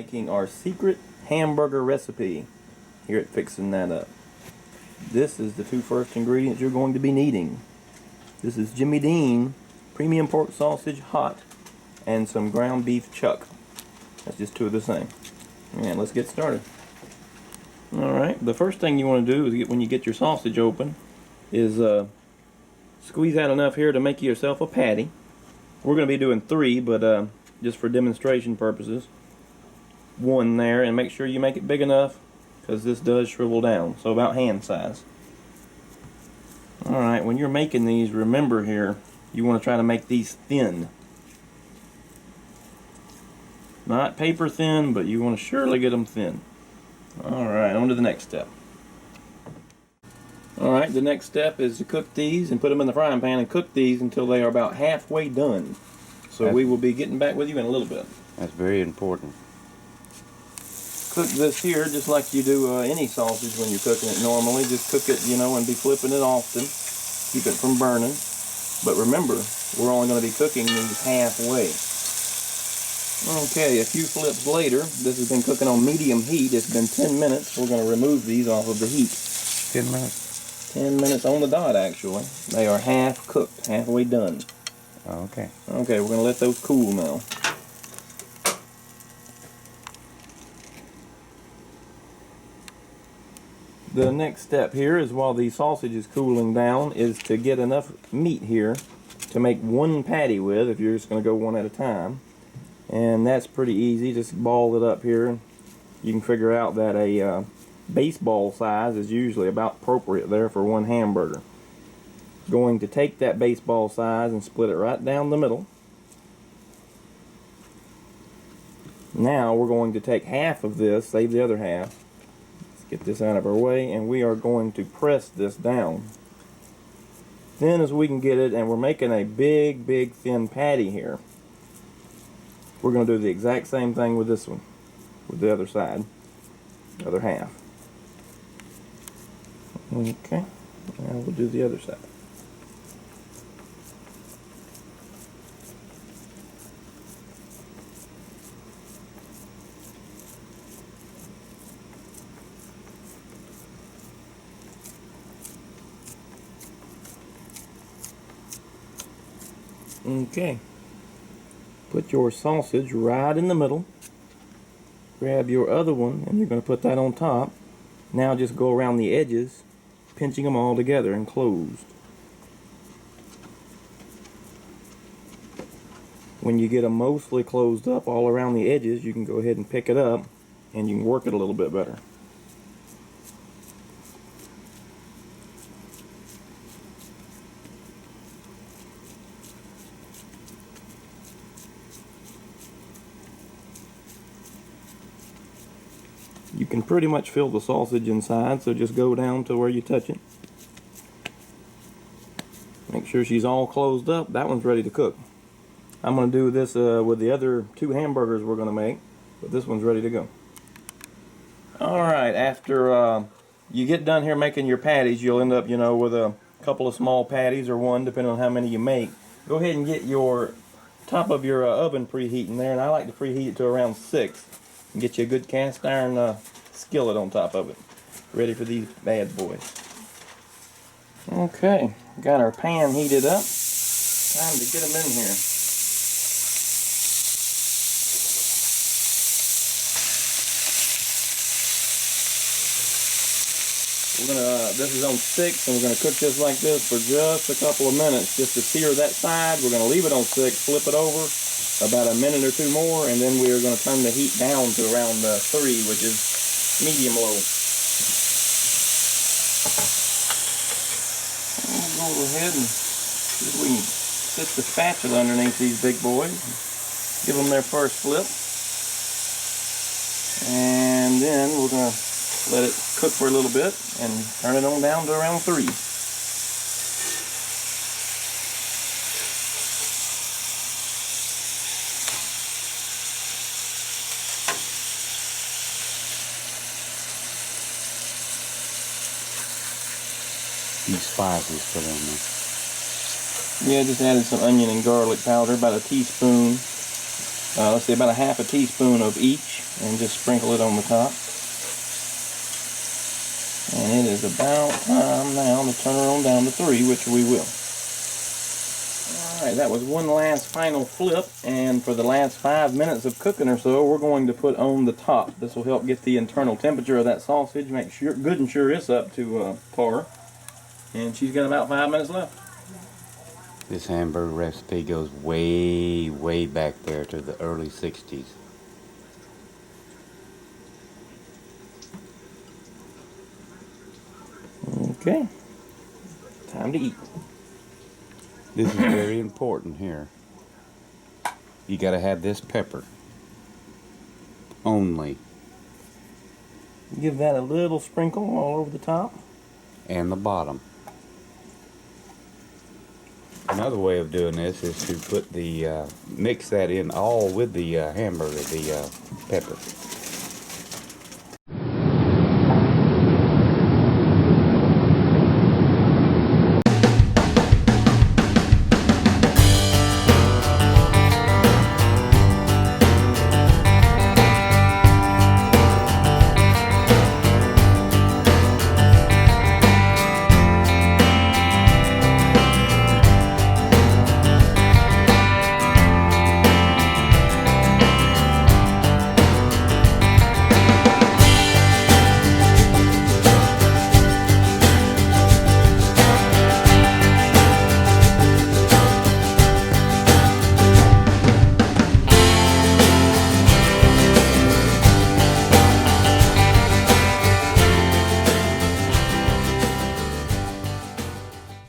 making our secret hamburger recipe here at Fixing That Up. This is the two first ingredients you're going to be needing. This is Jimmy Dean premium pork sausage hot and some ground beef chuck. That's just two of the same. And let's get started. Alright, the first thing you want to do is when you get your sausage open is squeeze out enough here to make yourself a patty. We're going to be doing 3, but just for demonstration purposes, 1 there, and make sure you make it big enough because this does shrivel down, so about hand size. Alright, when you're making these, remember here, you want to try to make these thin. Not paper thin, but you want to surely get them thin. Alright, on to the next step. Alright, the next step is to cook these and put them in the frying pan and cook these until they are about halfway done. So we will be getting back with you in a little bit. That's very important. Cook this here just like you do any sausage when you're cooking it normally. Just cook it, and be flipping it often. Keep it from burning. But remember, we're only going to be cooking these halfway. Okay, a few flips later, this has been cooking on medium heat. It's been 10 minutes. We're going to remove these off of the heat. 10 minutes? 10 minutes on the dot, actually. They are half cooked, halfway done. Okay. Okay, we're going to let those cool now. The next step here is, while the sausage is cooling down, is to get enough meat here to make 1 patty with, if you're just going to go one at a time. And that's pretty easy. Just ball it up here. You can figure out that a baseball size is usually about appropriate there for 1 hamburger. Going to take that baseball size and split it right down the middle. Now we're going to take half of this, save the other half. Let's get this out of our way, and we are going to press this down thin as we can get it, and we're making a big thin patty here. We're going to do the exact same thing with this one, with the other side, the other half. Okay, now we'll do the other side. Okay, put your sausage right in the middle. Grab your other one and you're going to put that on top. Now just go around the edges, pinching them all together and closed. When you get them mostly closed up all around the edges, you can go ahead and pick it up and you can work it a little bit better. You can pretty much feel the sausage inside, so just go down to where you touch it. Make sure she's all closed up. That one's ready to cook. I'm going to do this with the other 2 hamburgers we're going to make, but this one's ready to go. Alright, after you get done here making your patties, you'll end up, with a couple of small patties or 1, depending on how many you make. Go ahead and get your top of your oven preheating there, and I like to preheat it to around 6. And get you a good cast iron skillet on top of it. Ready for these bad boys. Okay, got our pan heated up. Time to get them in here. This is on 6, and we're going to cook this like this for just a couple of minutes, just to sear that side. We're going to leave it on 6, flip it over about a minute or 2 more, and then we are going to turn the heat down to around 3, which is medium low. We'll go ahead and see if we can sit the spatula underneath these big boys. Give them their first flip. And then we're going to let it cook for a little bit and turn it on down to around 3. These spices put on there. Yeah, just added some onion and garlic powder, about a teaspoon. let's say about a half a teaspoon of each, and just sprinkle it on the top. And it is about time now to turn her on down to 3, which we will. Alright, that was one last final flip, and for the last 5 minutes of cooking or so, we're going to put on the top. This will help get the internal temperature of that sausage, make sure good and sure it's up to par. And she's got about 5 minutes left. This hamburger recipe goes way, way back there to the early 60s. Okay, time to eat. This is very important here. You gotta have this pepper. Only. Give that a little sprinkle all over the top. And the bottom. Another way of doing this is to put the, mix that in all with the hamburger, the pepper.